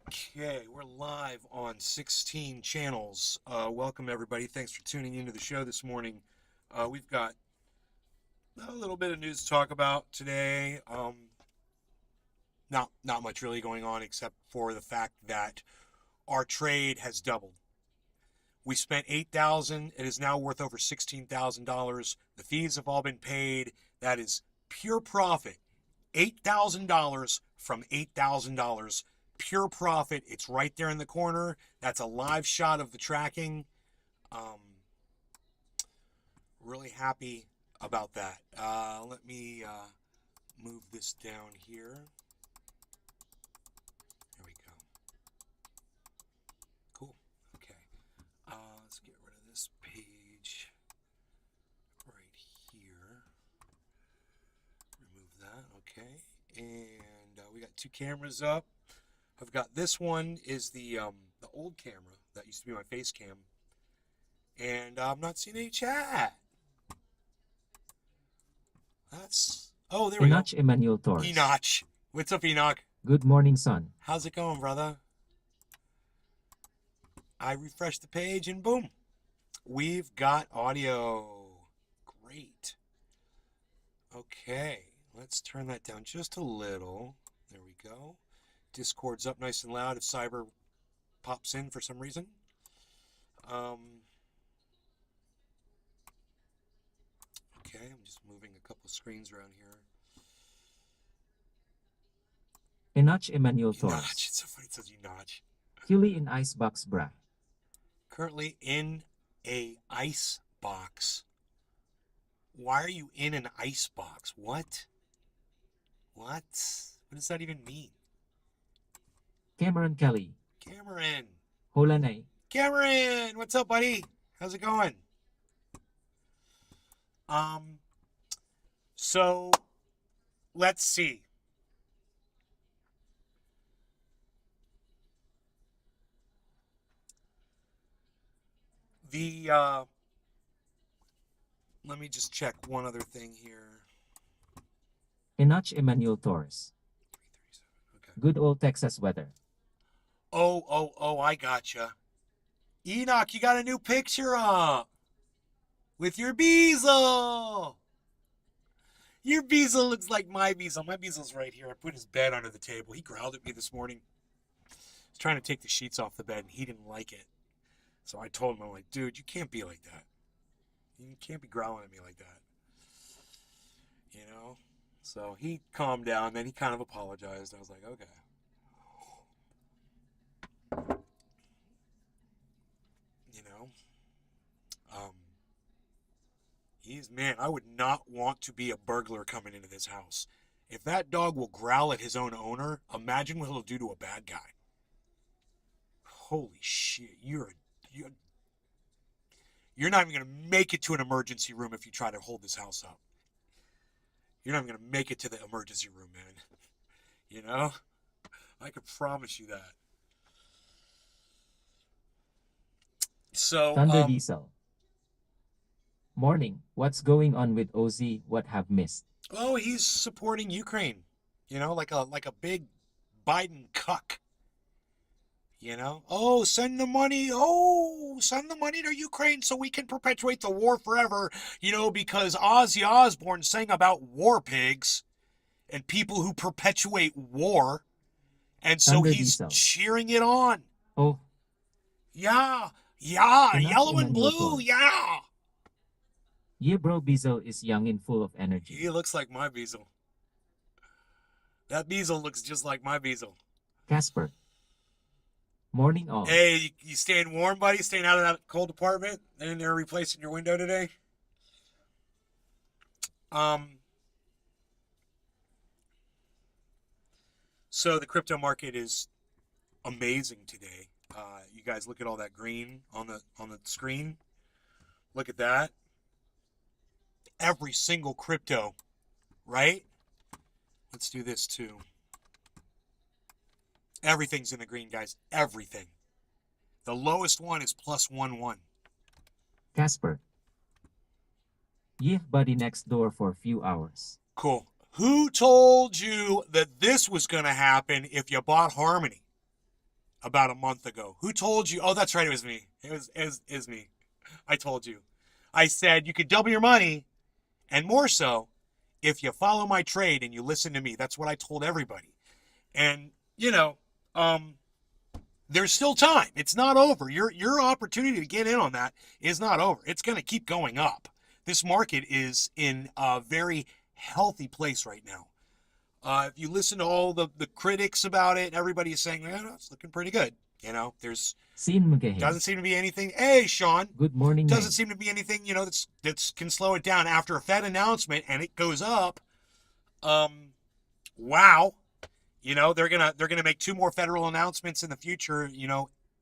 Okay, we're live on 16 channels. Welcome everybody. Thanks for tuning into the show this morning. We've got a little bit of news to talk about today. Not much really going on except for the fact that our trade has doubled. We spent $8,000. It is now worth over $16,000. The fees have all been paid. That is pure profit. $8,000 from $8,000. Pure profit. It's right there in the corner. That's a live shot of the tracking. Really happy about that. Let me move this down here. There we go. Cool. Okay. Let's get rid of this page right here. Remove that. Okay. And we got two cameras up. I've got this one is the old camera that used to be my face cam, and I'm not seeing any chat. There we go. Enoch Emmanuel Torres. Enoch, what's up, Enoch? Good morning, son. How's it going, brother? I refreshed the page and boom, we've got audio. Great. Okay, let's turn that down just a little. There we go. Discord's up nice and loud if Cyber pops in for some reason. Okay, I'm just moving a couple screens around here. Enoch Emmanuel Enoch, Torres. it's so funny it says Enoch. Currently in icebox, brah. Currently in a ice box. Why are you in an ice box? What? What does that even mean? Cameron Kelly. Cameron. Holanay. Cameron, what's up, buddy? How's it going? So let's see. Let me just check one other thing here. Enoch Emmanuel Torres. 337. Okay. Good old Texas weather. Oh, I gotcha. Enoch, you got a new picture up with your bezel. Your bezel looks like my bezel. My bezel's right here. I put his bed under the table. He growled at me this morning. I was trying to take the sheets off the bed, and he didn't like it. So I told him, I'm like, dude, you can't be like that. You can't be growling at me like that. You know? So he calmed down. Then he kind of apologized. I was like, okay. You know? Man, I would not want to be a burglar coming into this house. If that dog will growl at his own owner, imagine what he'll do to a bad guy. Holy shit, you're not even going to make it to an emergency room if you try to hold this house up. You're not even going to make it to the emergency room, man. You know? I can promise you that. So, Thunder Diesel. Morning. What's going on with Ozzy? What have missed? Oh, he's supporting Ukraine. You know, like a big Biden cuck. You know? Oh, send the money. Oh, send the money to Ukraine so we can perpetuate the war forever. You know, because Ozzy Osbourne sang about war pigs and people who perpetuate war. And so Thunder he's Diesel. cheering it on. Oh. Yeah, Enoch yellow and Emmanuel blue, Torres. yeah. Yeah, bro, Bezel is young and full of energy. He looks like my Bezel. That Bezel looks just like my Bezel. Casper. Morning all. Hey, you staying warm, buddy? Staying out of that cold apartment? And they're replacing your window today? So the crypto market is amazing today. You guys look at all that green on the screen. Look at that. Every single crypto, right? Let's do this too. Everything's in the green, guys. Everything. The lowest one is +1.1. Casper. Yeah, buddy next door for a few hours. Cool. Who told you that this was going to happen if you bought Harmony? about a month ago. Who told you? Oh, that's right. It was me. It was me. I told you. I said you could double your money, and more so if you follow my trade and you listen to me. That's what I told everybody. And, there's still time. It's not over. Your opportunity to get in on that is not over. It's going to keep going up. This market is in a very healthy place right now. If you listen to all the critics about it, everybody is saying, it's looking pretty good. There's doesn't seem to be anything. Hey, Sean. Good morning. Doesn't seem to be anything, that's can slow it down after a Fed announcement and it goes up. Wow. They're gonna make 2 more federal announcements in the future.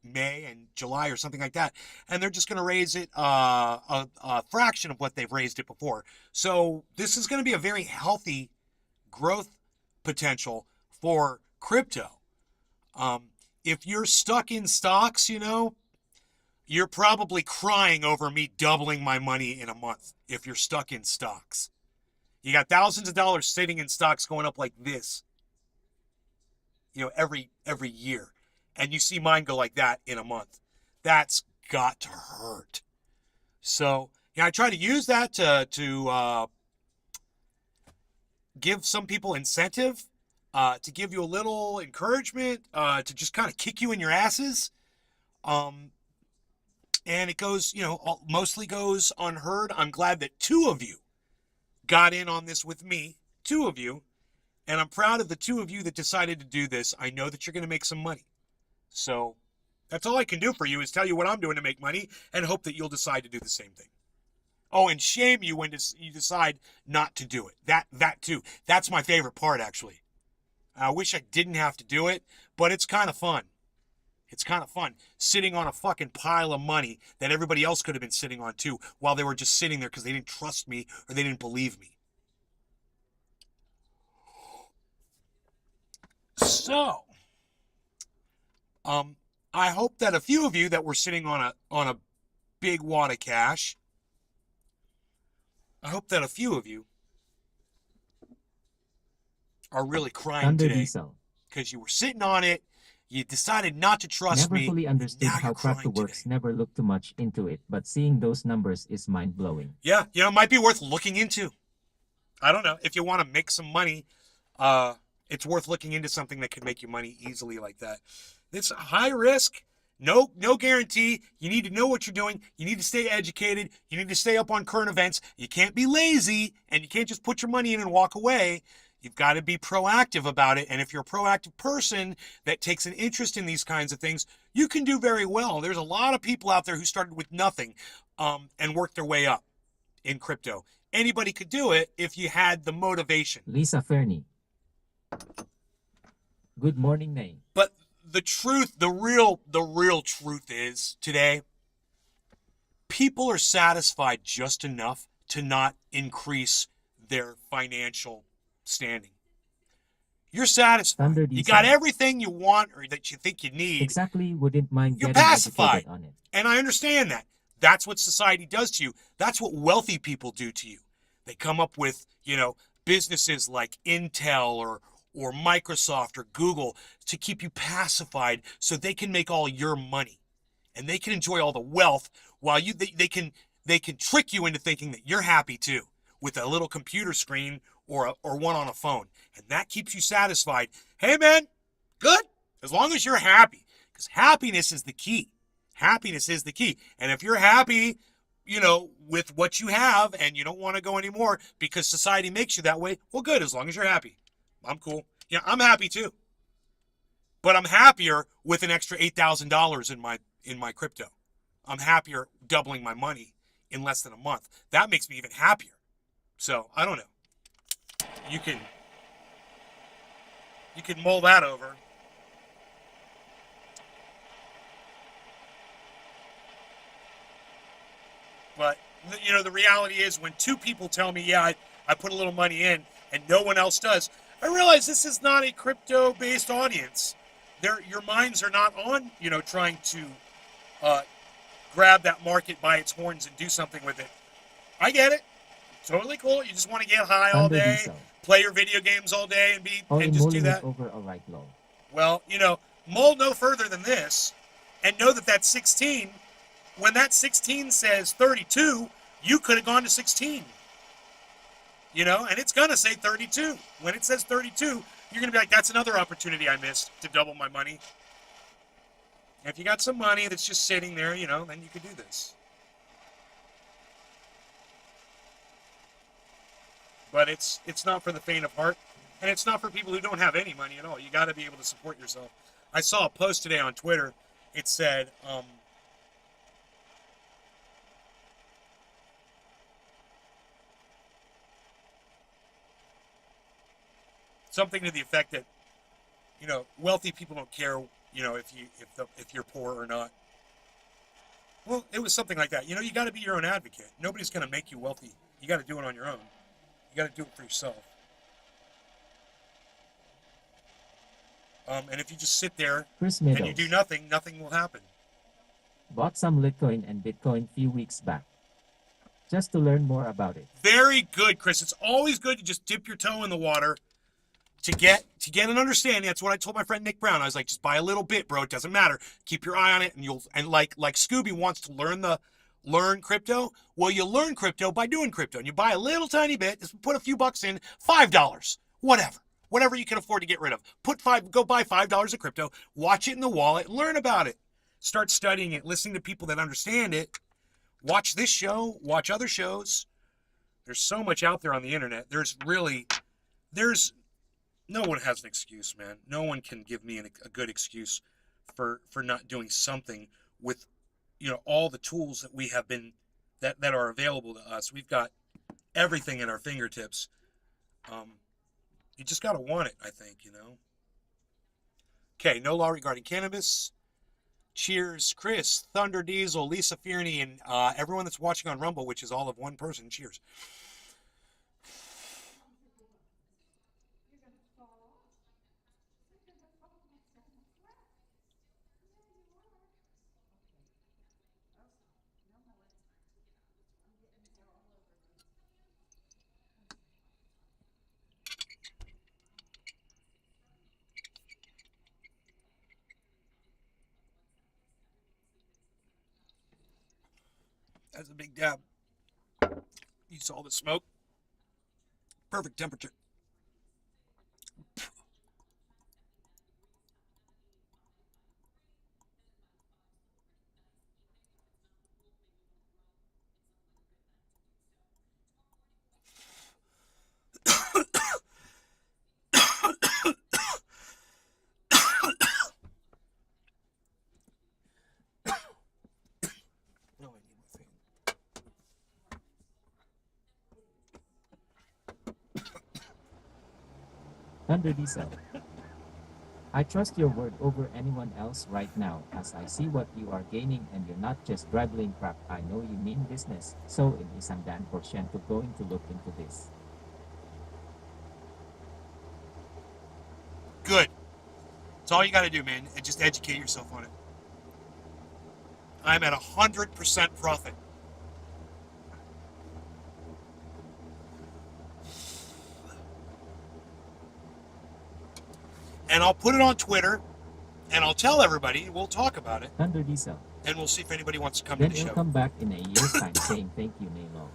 May and July or something like that, and they're just gonna raise it a fraction of what they've raised it before. So this is gonna be a very healthy growth potential for crypto. If you're stuck in stocks, you're probably crying over me doubling my money in a month. If you're stuck in stocks, you got thousands of dollars sitting in stocks going up like this, every year, and you see mine go like that in a month. That's got to hurt. So I try to use that to give some people incentive, to give you a little encouragement, to just kind of kick you in your asses. And it goes, mostly goes unheard. I'm glad that 2 of you got in on this with me, 2 of you. And I'm proud of the 2 of you that decided to do this. I know that you're going to make some money. So that's all I can do for you is tell you what I'm doing to make money and hope that you'll decide to do the same thing. Oh, and shame you when you decide not to do it. That too. That's my favorite part, actually. I wish I didn't have to do it, but it's kind of fun. It's kind of fun sitting on a fucking pile of money that everybody else could have been sitting on too while they were just sitting there because they didn't trust me or they didn't believe me. So, I hope that a few of you that were sitting on a big wad of cash, I hope that a few of you are really crying today because you were sitting on it, you decided not to trust me. Never fully understood how crypto works, never looked too much into it, but seeing those numbers is mind-blowing. Yeah, it might be worth looking into. I don't know. If you want to make some money, it's worth looking into something that could make you money easily like that. It's high risk, no guarantee. You need to know what you're doing. You need to stay educated. You need to stay up on current events. You can't be lazy, and you can't just put your money in and walk away. You've got to be proactive about it. And if you're a proactive person that takes an interest in these kinds of things, you can do very well. There's a lot of people out there who started with nothing and worked their way up in crypto. Anybody could do it if you had the motivation. Lisa Fernie. Good morning, Nay. But the truth, the real truth is today, people are satisfied just enough to not increase their financial standing. You're satisfied. You got everything you want or that you think you need. Exactly, wouldn't mind You're getting pacified educated on it. And I understand that. That's what society does to you. That's what wealthy people do to you. They come up with, businesses like Intel or Microsoft or Google to keep you pacified so they can make all your money and they can enjoy all the wealth while they can trick you into thinking that you're happy too with a little computer screen or one on a phone, and that keeps you satisfied. Hey man, good, as long as you're happy, because happiness is the key. Happiness is the key. And if you're happy, with what you have and you don't want to go anymore because society makes you that way, well, good, as long as you're happy. I'm cool. I'm happy too. But I'm happier with an extra $8,000 in my crypto. I'm happier doubling my money in less than a month. That makes me even happier. So, I don't know. You can mull that over. But, the reality is when 2 people tell me, yeah, I put a little money in and no one else does, I realize this is not a crypto-based audience. Your minds are not on, trying to grab that market by its horns and do something with it. I get it. Totally cool. You just want to get high all day, play your video games all day and just do that. Over a right low. Well, mull no further than this and know that that's 16. When that 16 says 32, you could have gone to 16. You know, and it's going to say 32. When it says 32, you're going to be like, that's another opportunity I missed to double my money. And if you got some money that's just sitting there, you know, then you could do this. But it's not for the faint of heart, and it's not for people who don't have any money at all. You got to be able to support yourself. I saw a post today on Twitter. It said, something to the effect that, you know, wealthy people don't care, you know, if you're poor or not. Well, it was something like that. You know, you got to be your own advocate. Nobody's going to make you wealthy. You got to do it on your own. You got to do it for yourself. And if you just sit there Chris and Meadows you do nothing, nothing will happen. bought some Litecoin and Bitcoin few weeks back. Just to learn more about it. Very good, Chris. It's always good to just dip your toe in the water to get an understanding. That's what I told my friend Nick Brown. I was like, just buy a little bit, bro. It doesn't matter. Keep your eye on it, and like Scooby wants to learn crypto. Well, you learn crypto by doing crypto, and you buy a little tiny bit. Just put a few bucks in, $5, whatever you can afford to get rid of. Go buy $5 of crypto. Watch it in the wallet, and learn about it. Start studying it, listening to people that understand it. Watch this show. Watch other shows. There's so much out there on the internet. There's no one has an excuse, man. No one can give me a good excuse for not doing something with, you know, all the tools that we have been that are available to us. We've got everything at our fingertips. You just got to want it, I think, you know. Okay, no law regarding cannabis. Cheers, Chris, Thunder Diesel, Lisa Fearney, and everyone that's watching on Rumble, which is all of one person. Cheers. That's a big dab. You saw the smoke. Perfect temperature. No, I need my fan. Thunder Diesel. I trust your word over anyone else right now as I see what you are gaining and you're not just dribbling crap. I know you mean business, so in isang dan porsyento going to look into this. Good. That's all you got to do, man. And just educate yourself on it. I'm at 100% profit. And I'll put it on Twitter, and I'll tell everybody. We'll talk about it, Thunder Diesel. and we'll see if anybody wants to come Then to the you'll show. come back in a year's time saying thank you, Nalo.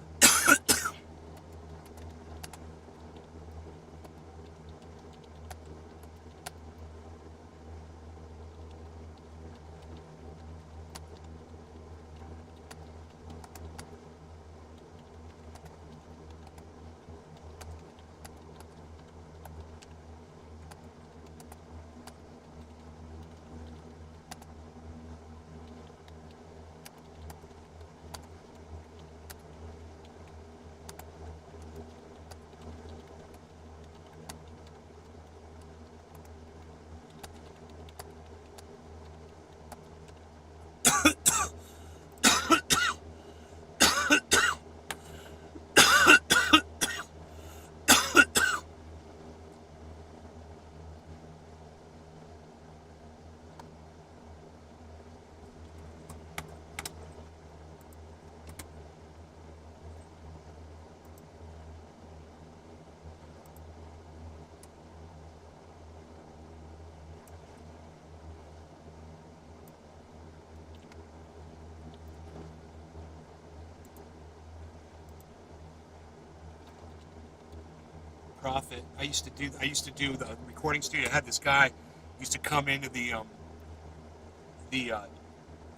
Profit. I used to do the recording studio. I had this guy used to come into the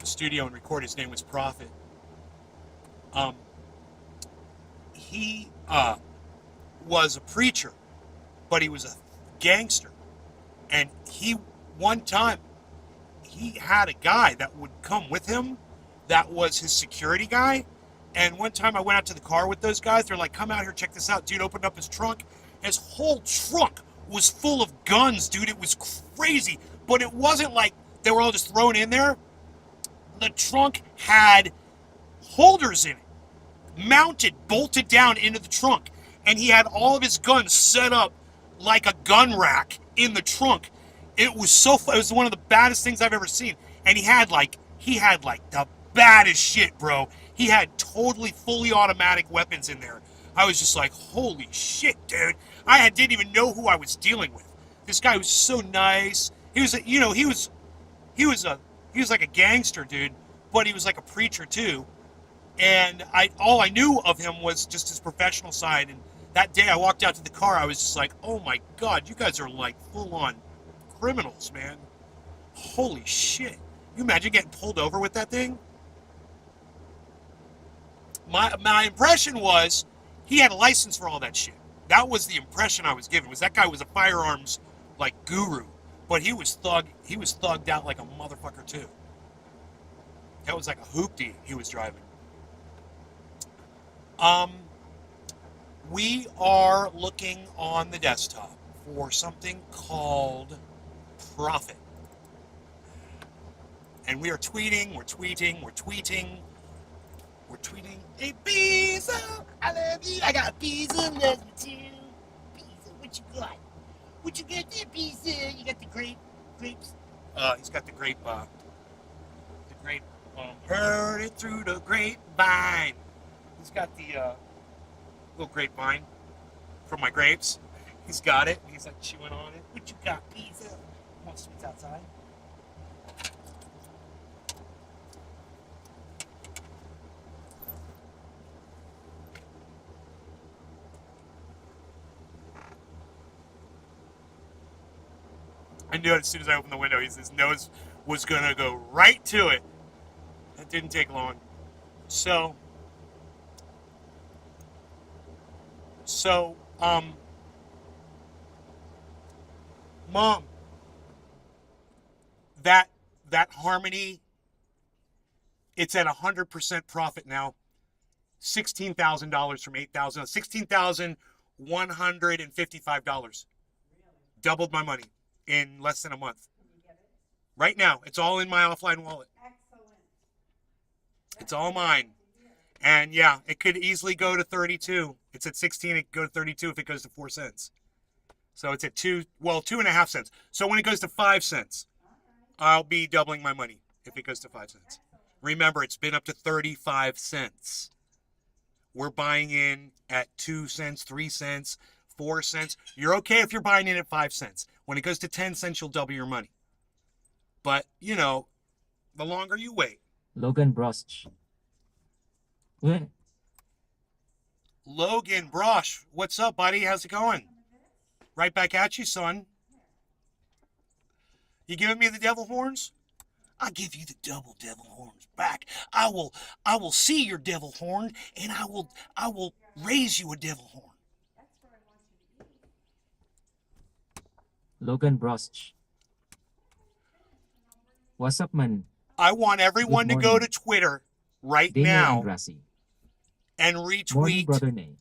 studio and record. His name was Profit. Um, he was a preacher, but he was a gangster. And one time, he had a guy that would come with him that was his security guy. And one time I went out to the car with those guys. They're like, come out here, check this out. Dude opened up his trunk. His whole trunk was full of guns, dude. It was crazy. But it wasn't like they were all just thrown in there. The trunk had holders in it, mounted, bolted down into the trunk. And he had all of his guns set up like a gun rack in the trunk. It was it was one of the baddest things I've ever seen. And he had like the baddest shit, bro. He had totally fully automatic weapons in there. I was just like, holy shit, dude. Didn't even know who I was dealing with. This guy was so nice. He was like a gangster, dude, but he was like a preacher too. And all I knew of him was just his professional side. And that day I walked out to the car, I was just like, oh my God, you guys are like full on criminals, man. Holy shit. You imagine getting pulled over with that thing? My impression was he had a license for all that shit. That was the impression I was given, was that guy was a firearms like guru. But he was thugged out like a motherfucker too. That was like a hoopty he was driving. We are looking on the desktop for something called Profit. And we are tweeting, we're tweeting. Hey, Pizza, I love you. I got pizza, love you too. Pizza, what you got? What you got there, Pizza? You got the grapes? He's got the grape, heard it through the grapevine. He's got the, little grapevine from my grapes. He's got it. He's like chewing on it. What you got, Pizza? Want sweets outside? I knew it as soon as I opened the window. His nose was going to go right to it. That didn't take long. So, Mom, that Harmony, it's at 100% profit now. $16,000 from $8,000. $16,155. Doubled my money in less than a month. Right now, it's all in my offline wallet. Excellent. It's all mine. And yeah, it could easily go to 32. It's at 16, it could go to 32 if it goes to 4 cents. So it's at 2.5 cents. So when it goes to 5 cents, I'll be doubling my money if it goes to 5 cents. Remember, it's been up to 35 cents. We're buying in at 2 cents, 3 cents, 4 cents. You're okay if you're buying in at 5 cents. When it goes to 10 cents, you'll double your money. But, the longer you wait. Logan Brosch. Logan Brosch, what's up, buddy? How's it going? Right back at you, son. You giving me the devil horns? I'll give you the double devil horns back. I will see your devil horn, and I will raise you a devil horn. Logan Brosch. What's up, man? I want everyone to go to Twitter right now and Morning, retweet brother Nay.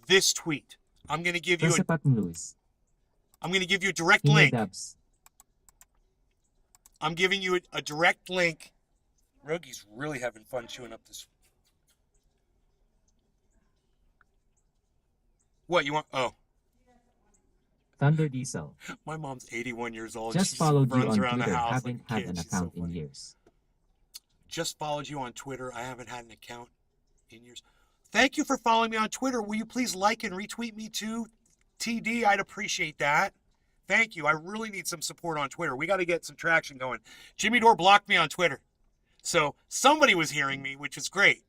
this tweet. I'm going to give you a direct Hinay link. Dubs. I'm giving you a direct link. Rogi's really having fun chewing up this. What you want? Oh, Thunder Diesel. my mom's 81 years old. Just She followed you runs on around the Twitter. house Haven't like a had kid. an She's account so in funny. years. Just followed you on Twitter. I haven't had an account in years. Thank you for following me on Twitter. Will you please like and retweet me too? TD, I'd appreciate that. Thank you. I really need some support on Twitter. We got to get some traction going. Jimmy Dore blocked me on Twitter. So somebody was hearing me, which is great.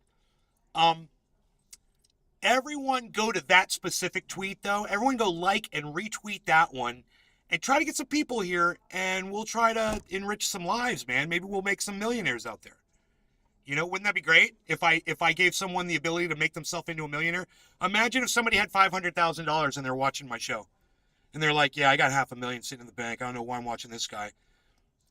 Everyone go to that specific tweet, though. Everyone go like and retweet that one and try to get some people here, and we'll try to enrich some lives, man. Maybe we'll make some millionaires out there. You know, wouldn't that be great if I gave someone the ability to make themselves into a millionaire? Imagine if somebody had $500,000 and they're watching my show, and they're like, "Yeah, I got $500,000 sitting in the bank. I don't know why I'm watching this guy."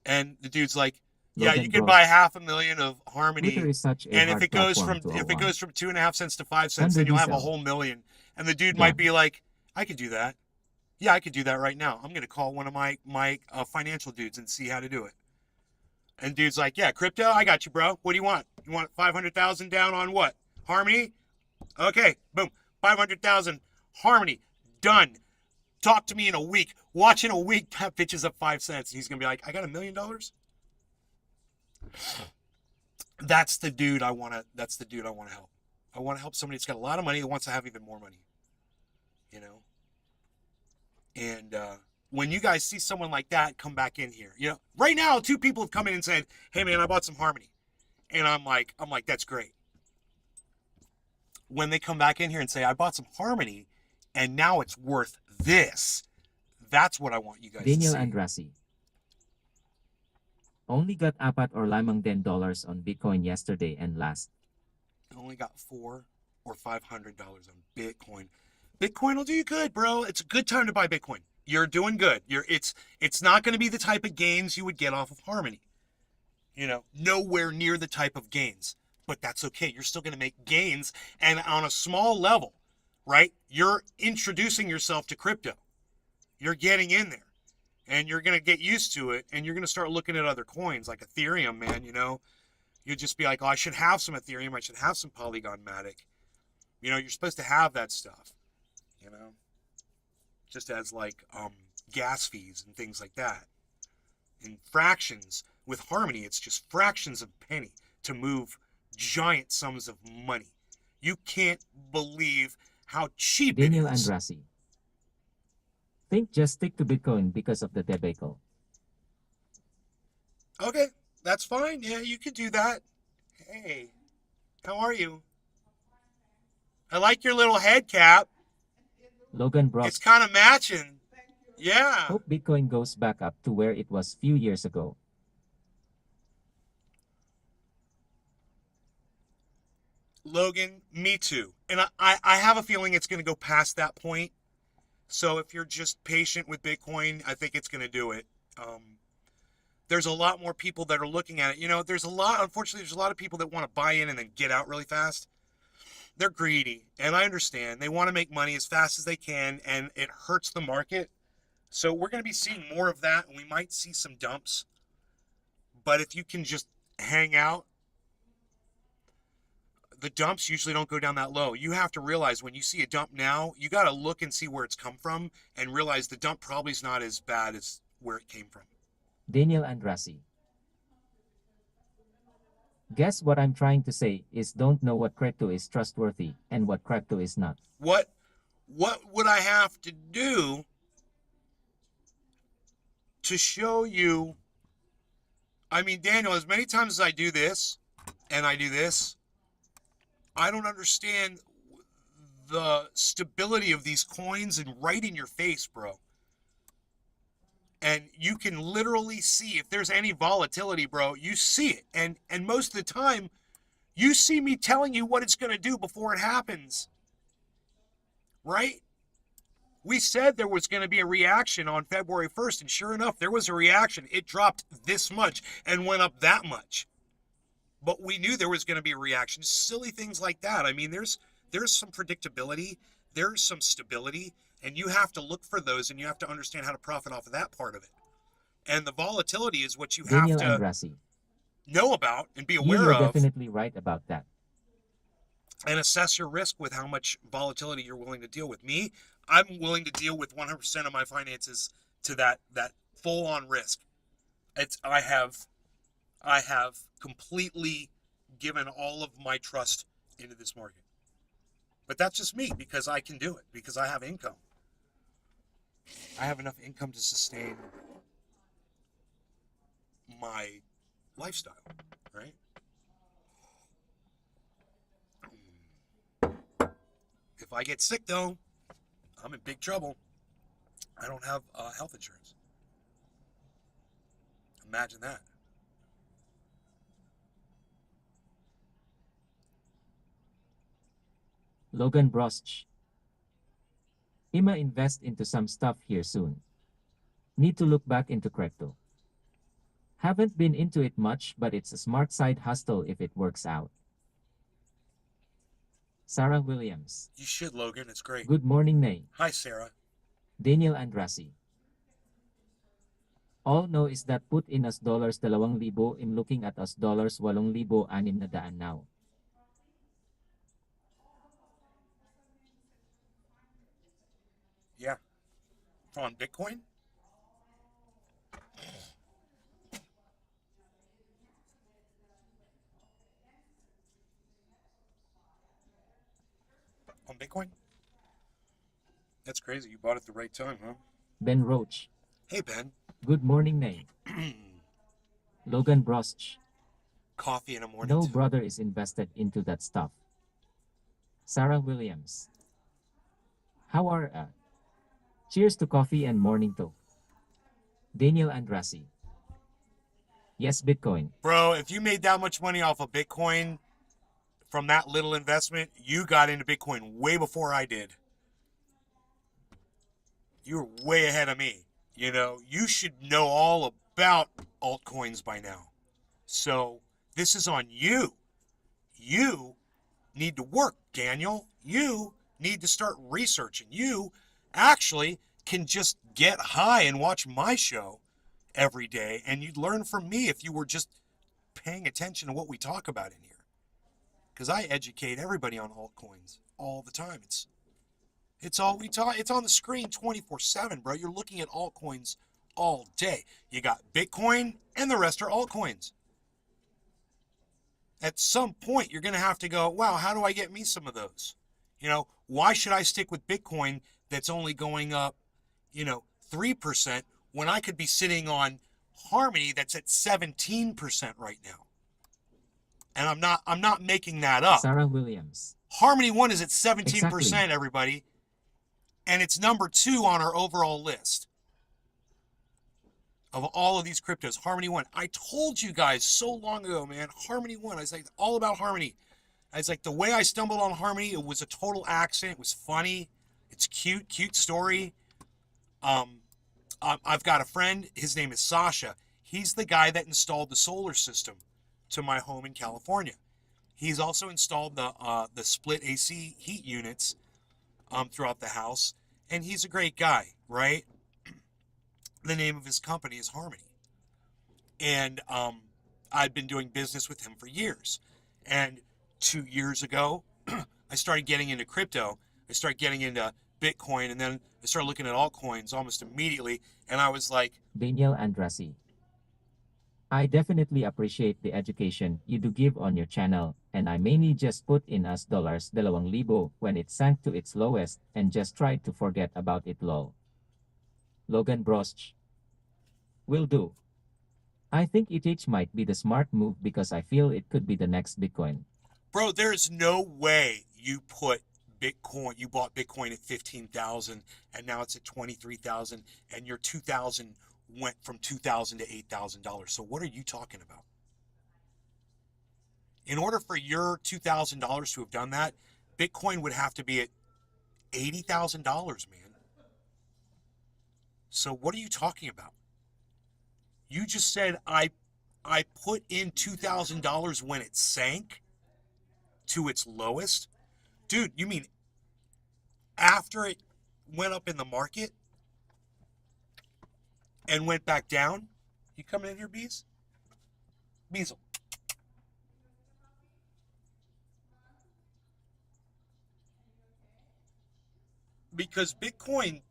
And the dude's like, "Yeah, Logan you can Bros. buy $500,000 of Twitter Harmony, is such a and hard platform to if it own. goes from 2.5 cents to 5 cents, then Under you'll have a diesel. whole million." And the dude Done. might be like, "I could do that. Yeah, I could do that right now. I'm gonna call one of my financial dudes and see how to do it." And dude's like, "Yeah, crypto, I got you, bro. What do you want? You want 500,000 down on what? Harmony? Okay, boom, 500,000 Harmony, done. Talk to me in a week. Watch in a week. That bitch is up 5 cents." And he's gonna be like, "I got $1 million." That's the dude I want to. That's the dude I want to help. I want to help somebody that's got a lot of money that wants to have even more money. You know. And when you guys see someone like that come back in here, you know, right now 2 people have come in and said, "Hey man, I bought some Harmony," and I'm like, that's great. When they come back in here and say, "I bought some Harmony, and now it's worth this," that's what I want you guys Daniel to see. Andrasi. Only got $4 or $10 on Bitcoin yesterday and last. I only got $400 or $500 on Bitcoin. Bitcoin will do you good, bro. It's a good time to buy Bitcoin. You're doing good. It's not going to be the type of gains you would get off of Harmony. You know, nowhere near the type of gains. But that's okay. You're still going to make gains, and on a small level, right? You're introducing yourself to crypto. You're getting in there, and you're going to get used to it, and you're going to start looking at other coins like Ethereum, man, you know. You'll just be like, "Oh, I should have some Ethereum. I should have some Polygon Matic." You know, you're supposed to have that stuff, you know, just as like gas fees and things like that. In fractions, with Harmony, it's just fractions of a penny to move giant sums of money. You can't believe how cheap Daniel it is. Andrasi. Think just stick to Bitcoin because of the debacle. Okay, that's fine. Yeah, you can do that. Hey, how are you? I like your little head cap. Logan Bros. It's kind of matching. Yeah. Hope Bitcoin goes back up to where it was few years ago. Logan, me too. And I have a feeling it's going to go past that point. So if you're just patient with Bitcoin, I think it's going to do it. There's a lot more people that are looking at it. You know, unfortunately, there's a lot of people that want to buy in and then get out really fast. They're greedy, and I understand. They want to make money as fast as they can, and it hurts the market. So we're going to be seeing more of that, and we might see some dumps. But if you can just hang out, the dumps usually don't go down that low. You have to realize when you see a dump now, you got to look and see where it's come from and realize the dump probably is not as bad as where it came from. Daniel Andrasi. Guess what I'm trying to say is don't know what crypto is trustworthy and what crypto is not. What would I have to do to show you? I mean, Daniel, as many times as I do this and I do this, I don't understand the stability of these coins and right in your face, bro. And you can literally see if there's any volatility, bro. You see it. And most of the time, you see me telling you what it's going to do before it happens. Right? We said there was going to be a reaction on February 1st, and sure enough, there was a reaction. It dropped this much and went up that much. But we knew there was going to be a reaction. Silly things like that. I mean, there's some predictability. There's some stability. And you have to look for those, and you have to understand how to profit off of that part of it. And the volatility is what you have Daniel to Andrasi. know about and be aware You're of. definitely right about that. And assess your risk with how much volatility you're willing to deal with. Me, I'm willing to deal with 100% of my finances to that full-on risk. I have completely given all of my trust into this market. But that's just me because I can do it, because I have income. I have enough income to sustain my lifestyle, right? If I get sick, though, I'm in big trouble. I don't have health insurance. Imagine that. Logan Brosch. Ima invest into some stuff here soon. Need to look back into crypto. Haven't been into it much, but it's a smart side hustle if it works out. Sarah Williams. You should, Logan. It's great. Good morning, Nay. Hi, Sarah. Daniel Andrasi. All know is that put in us dollars 2,000 I'm looking at us dollars 8,600 now. Yeah. On Bitcoin? On Bitcoin? That's crazy. You bought it at the right time, huh? Ben Roach. Hey, Ben. Good morning, Nay. Logan Brosch. Coffee in the morning. No too. brother is invested into that stuff. Sarah Williams. How are Cheers to coffee and morning talk. Daniel Andrasi. Yes, Bitcoin. Bro, if you made that much money off of Bitcoin from that little investment, you got into Bitcoin way before I did. You were way ahead of me. You know, you should know all about altcoins by now. So this is on you. You need to work, Daniel. You need to start researching. You actually can just get high and watch my show every day, and you'd learn from me if you were just paying attention to what we talk about in here. Because I educate everybody on altcoins all the time. It's all we talk. It's on the screen 24/7, bro. You're looking at altcoins all day. You got Bitcoin, and the rest are altcoins. At some point, you're going to have to go, wow, how do I get me some of those? You know, why should I stick with Bitcoin that's only going up, 3% when I could be sitting on Harmony that's at 17% right now? And I'm not making that up. Sarah Williams. Harmony 1 is at 17%, Exactly. everybody. And it's number 2 on our overall list of all of these cryptos. Harmony 1. I told you guys so long ago, man. Harmony 1. I was like, all about Harmony. I was like, the way I stumbled on Harmony, it was a total accident. It was funny. It's cute story. I've got a friend. His name is Sasha. He's the guy that installed the solar system to my home in California. He's also installed the split AC heat units throughout the house, and he's a great guy, right? The name of his company is Harmony, and I've been doing business with him for years. And 2 years ago, I started getting into crypto. I started getting into Bitcoin, and then I started looking at altcoins almost immediately, and I was like, Daniel Andrasi. I definitely appreciate the education you do give on your channel, and I mainly just put in us dollars 2,000 when it sank to its lowest and just tried to forget about it lol. Logan Brosch. Will do. I think ETH might be the smart move because I feel it could be the next Bitcoin. bro, there's no way you bought Bitcoin at 15,000 and now it's at 23,000 and your 2,000 went from 2,000 to $8,000. So what are you talking about? In order for your $2,000 to have done that, Bitcoin would have to be at $80,000, man. So what are you talking about? You just said I put in $2,000 when it sank to its lowest? Dude, you mean after it went up in the market and went back down? You coming in here, Bees? Beezle. Because Bitcoin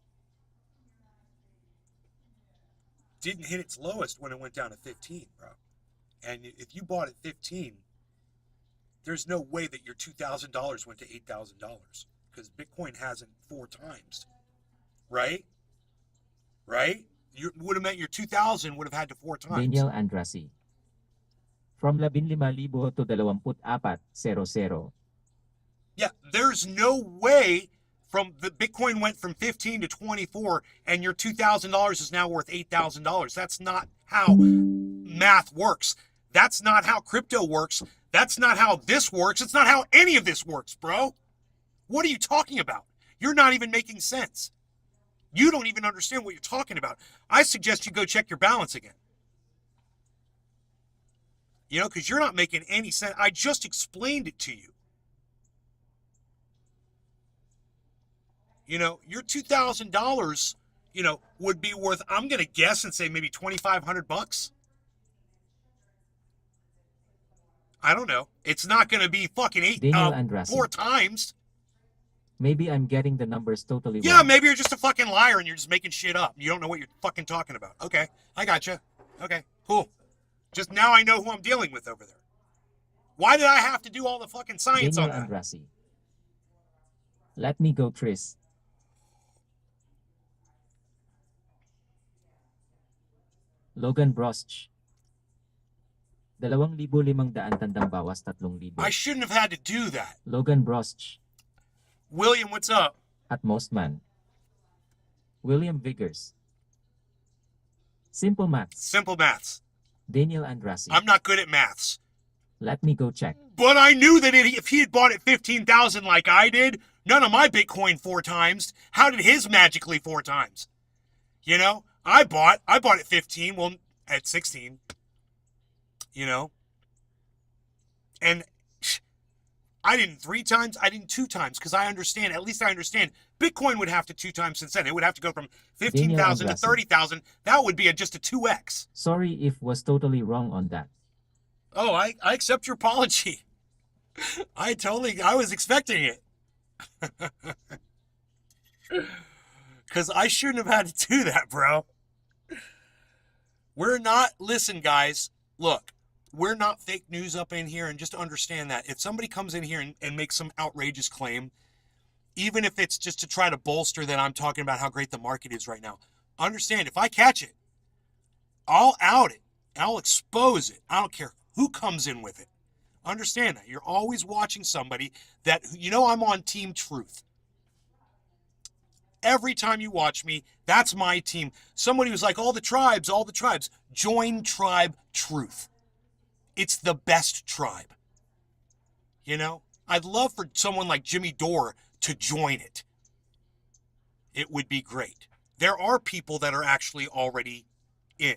didn't hit its lowest when it went down to 15, bro. And if you bought at 15, there's no way that your $2,000 went to $8,000 because Bitcoin hasn't 4 times, right? Right? You would have meant your 2,000 would have had to 4 times. Daniel Andrasi. From 15,000 to 24,000. Yeah, there's no way from the Bitcoin went from 15 to 24 and your $2,000 is now worth $8,000. That's not how math works. That's not how crypto works. That's not how this works. It's not how any of this works, bro. What are you talking about? You're not even making sense. You don't even understand what you're talking about. I suggest you go check your balance again. You know, because you're not making any sense. I just explained it to you. You know, your $2,000, you know, would be worth, I'm going to guess and say maybe $2,500. I don't know. It's not going to be fucking Daniel Andrassi. 4 times. Maybe I'm getting the numbers totally Yeah, wrong. maybe you're just a fucking liar and you're just making shit up. You don't know what you're fucking talking about. Okay, I gotcha. Okay, cool. Just now I know who I'm dealing with over there. Why did I have to do all the fucking science Daniel on that? Andrassi. Let me go, Chris. Logan Brosch. 2,500 tandang bawas 3,000. I shouldn't have had to do that. Logan Brosch. William, what's up? At most man. William Viggers. Simple maths. Simple maths. Daniel Andrassi. I'm not good at maths. Let me go check. But I knew that if he had bought it 15,000 like I did, none of my Bitcoin 4 times. How did his magically 4 times? You know, I bought it 15, well, at 16. You know? And I didn't 3 times, I didn't 2 times, because I understand, at least I understand, Bitcoin would have to 2 times since then. It would have to go from 15,000 to 30,000. That would be just a 2x. Sorry if was totally wrong on that. Oh, I accept your apology. I was expecting it. Because I shouldn't have had to do that, bro. Listen, guys, look, we're not fake news up in here, and just understand that. If somebody comes in here and makes some outrageous claim, even if it's just to try to bolster that I'm talking about how great the market is right now, understand, if I catch it, I'll out it. I'll expose it. I don't care who comes in with it. Understand that. You're always watching somebody that, you know, I'm on team truth. Every time you watch me, that's my team. Somebody was like, all the tribes. Join Tribe Truth. It's the best tribe. You know? I'd love for someone like Jimmy Dore to join it. It would be great. There are people that are actually already in.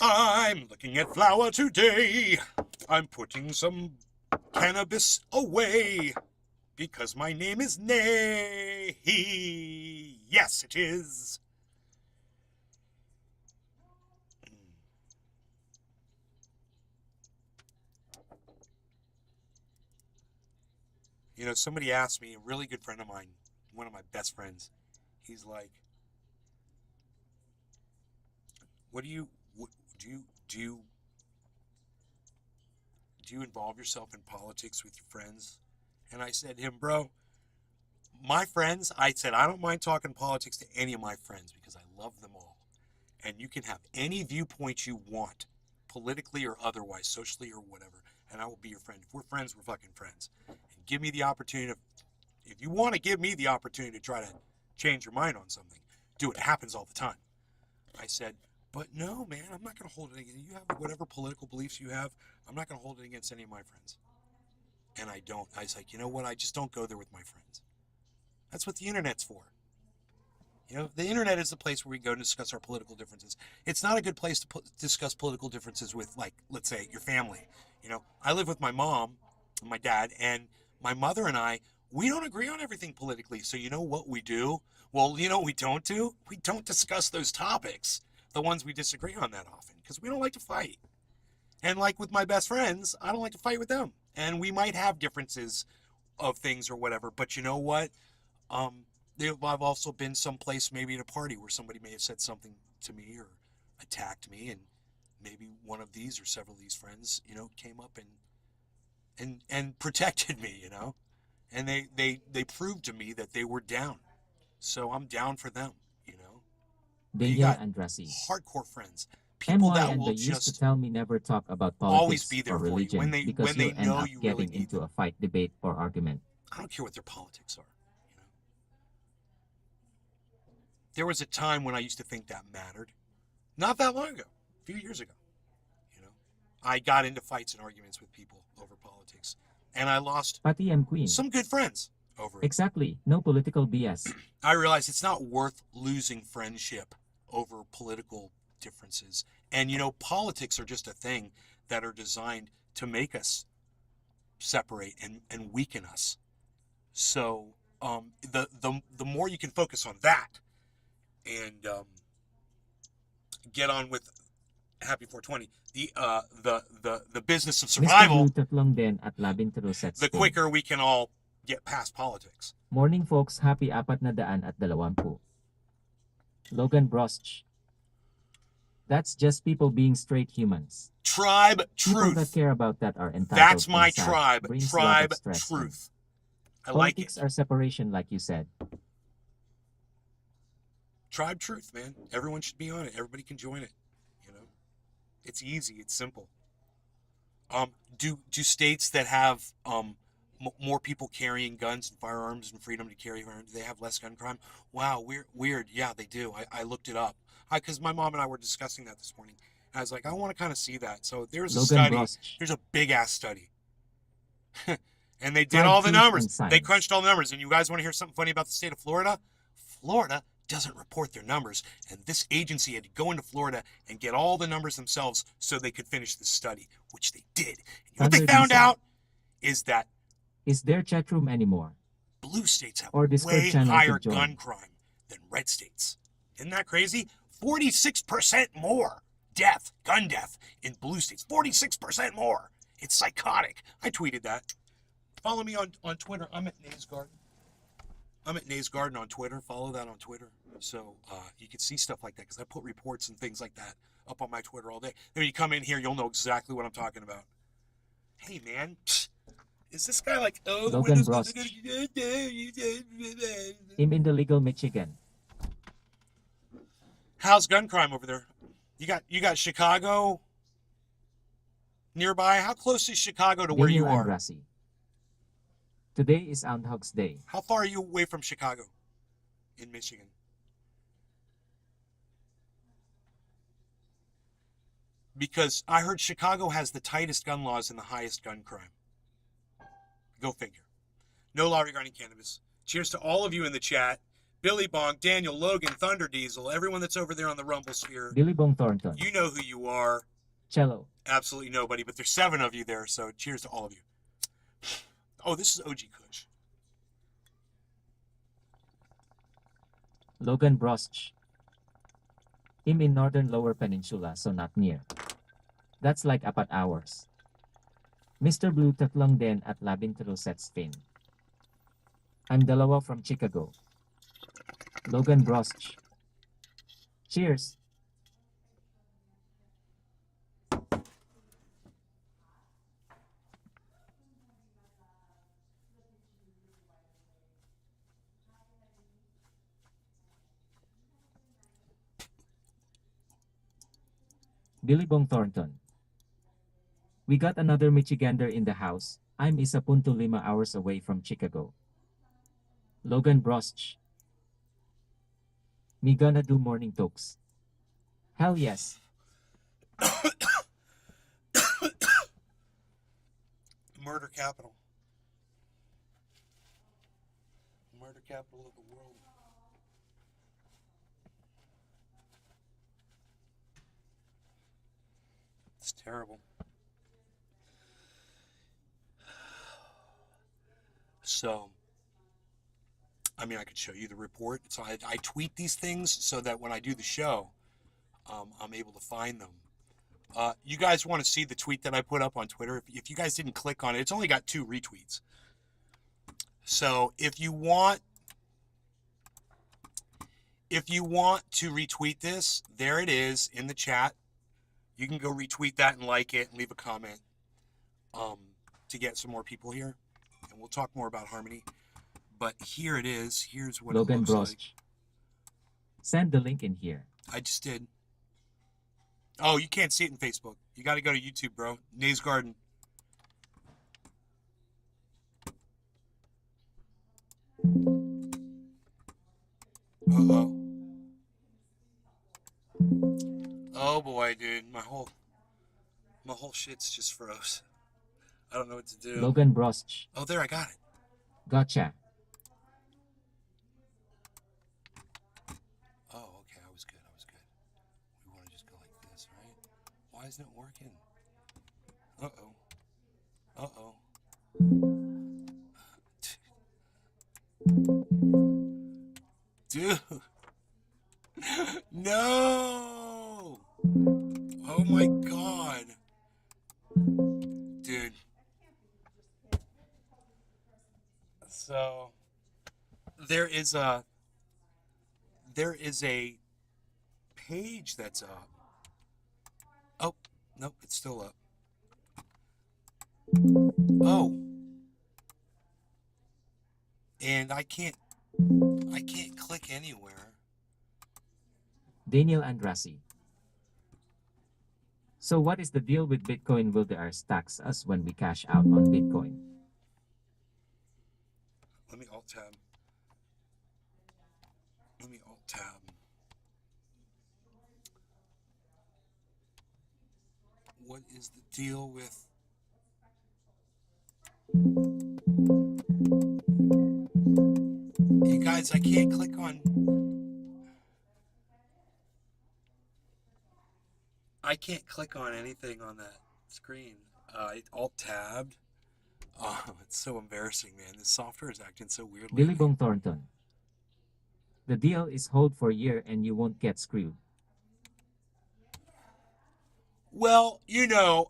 I'm looking at flour today. I'm putting some cannabis away because my name is Nay. Yes, it is. You know, somebody asked me, a really good friend of mine, one of my best friends, he's like, do you involve yourself in politics with your friends? And I said to him, bro, my friends, I said, I don't mind talking politics to any of my friends because I love them all. And you can have any viewpoint you want, politically or otherwise, socially or whatever, and I will be your friend. If we're friends, we're fucking friends. And give me the opportunity if you want to give me the opportunity to try to change your mind on something, do it. It happens all the time. I said, but no, man, I'm not going to hold it against you. You have whatever political beliefs you have. I'm not going to hold it against any of my friends. And I don't. I was like, you know what? I just don't go there with my friends. That's what the internet's for. You know, the internet is the place where we go to discuss our political differences. It's not a good place to discuss political differences with, like, let's say, your family. You know, I live with my mom and my dad, and my mother and I, we don't agree on everything politically. So you know what we do? Well, you know what we don't do? We don't discuss those topics, the ones we disagree on that often, because we don't like to fight. And like with my best friends, I don't like to fight with them. And we might have differences of things or whatever, but you know what? I've also been someplace, maybe at a party, where somebody may have said something to me or attacked me, and maybe one of these or several of these friends, you know, came up and protected me, you know, and they proved to me that they were down, so I'm down for them, you know. Daniel Andrassi. Hardcore friends. people MY that and will they used to just tell me never talk about always politics be there or for you when religion because they you'll end know up you really getting need into them. a fight, debate, or argument. I don't care what their politics are. You know? There was a time when I used to think that mattered. Not that long ago, a few years ago. You know, I got into fights and arguments with people over politics, and I lost Pati M Queen. some good friends over it. Exactly. No political BS. I realized it's not worth losing friendship over political differences. And, you know, politics are just a thing that are designed to make us separate and weaken us. So the more you can focus on that and get on with Happy 420, the business of survival, Mr. Blue tatlong din at labintero sets the din. quicker we can all get past politics. Morning folks, happy 420. Logan Brosch. That's just people being straight humans. Tribe People that truth. care about that are entitled. That's my and sad, tribe. brings lot Tribe of stress truth. I Politics like it. are separation, like you said. Tribe truth, man. Everyone should be on it. Everybody can join it. You know, it's easy. It's simple. Do states that have more people carrying guns and firearms and freedom to carry firearms, do they have less gun crime? Wow, weird. Yeah, they do. I looked it up because my mom and I were discussing that this morning. I was like, I want to kind of see that. So there's a Logan study. Brosch. There's a big ass study. And they did Tribe all the truth numbers. and science. They crunched all the numbers. And you guys want to hear something funny about the state of Florida? Florida doesn't report their numbers. And this agency had to go into Florida and get all the numbers themselves so they could finish this study, which they did. And you know what they found out is that is there chat room anymore? blue states have Or Discord way channel higher to join. gun crime than red states. Isn't that crazy? 46% more gun death in blue states. 46% more. It's psychotic. I tweeted that. Follow me on Twitter. I'm at Nays Garden. I'm at Nays Garden on Twitter. Follow that on Twitter. So you can see stuff like that because I put reports and things like that up on my Twitter all day. Then when you come in here, you'll know exactly what I'm talking about. Hey, man. Is this guy like, oh, the Logan windows Brosch. I'm in the legal Michigan. How's gun crime over there? You got Chicago nearby. How close is Chicago to where you Daniel are? Andrasi. Today is Groundhog's Day. How far are you away from Chicago in Michigan? Because I heard Chicago has the tightest gun laws and the highest gun crime. Go figure. No law regarding cannabis. Cheers to all of you in the chat. Billy Bonk, Daniel, Logan, Thunder Diesel, everyone that's over there on the Rumble sphere. Billy Bong Thornton. You know who you are. Cello. Absolutely nobody, but there's 7 of you there, so cheers to all of you. Oh, this is OG Kush. Logan Brosch. I'm in northern lower peninsula, so not near. That's like 4 hours. Mr. Blue tatlong din at labintero sets fin. I'm dalawa from Chicago. Logan Brosch. Cheers. Billy Bong Thornton. We got another Michigander in the house. I'm 1.5 hours away from Chicago. Logan Brosch. Me gonna do morning talks. Hell yes. Murder capital. Murder capital of the world. It's terrible. So, I mean, I could show you the report. So I tweet these things so that when I do the show, I'm able to find them. You guys want to see the tweet that I put up on Twitter? If you guys didn't click on it, it's only got 2 retweets. So if you want to retweet this, there it is in the chat. You can go retweet that and like it and leave a comment to get some more people here. And we'll talk more about Harmony. But here it is. Here's what Logan it looks Brosch. like. Send the link in here. I just did. Oh, you can't see it in Facebook. You got to go to YouTube, bro. Nays Garden. Uh-oh. Oh boy, dude. My whole shit's just froze. I don't know what to do. Logan Brosch. Oh, there, I got it. Gotcha. Oh, okay. I was good. We want to just go like this, right? Why isn't it working? Uh-oh. Uh-oh. Dude. No! Oh my god. Dude. So there is a page that's up. Oh, nope, it's still up. Oh. And I can't click anywhere. Daniel Andrassi. So what is the deal with Bitcoin? Will the IRS tax us when we cash out on Bitcoin? Let me alt tab. What is the deal with... You guys, I can't click on... I can't click on anything on that screen. Alt tabbed. Oh, it's so embarrassing, man. This software is acting so weirdly. Billy Bong Thornton. The deal is hold for a year and you won't get screwed. Well,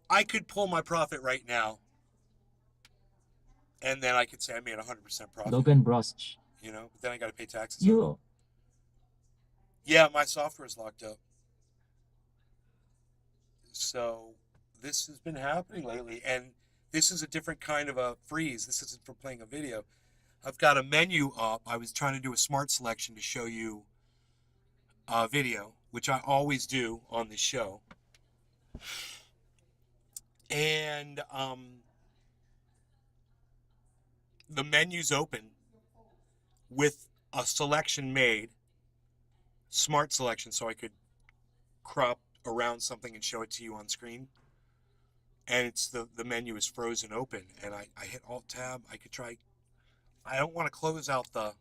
I could pull my profit right now. And then I could say I made 100% profit. Logan Brosch. But then I got to pay taxes. You. Yeah, my software is locked up. So this has been happening lately, and this is a different kind of a freeze. This isn't for playing a video. I've got a menu up. I was trying to do a smart selection to show you a video, which I always do on this show. And the menu's open with a selection made, smart selection, so I could crop around something and show it to you on screen. And it's the menu is frozen open, and I hit alt tab. I could try. I don't want to close out the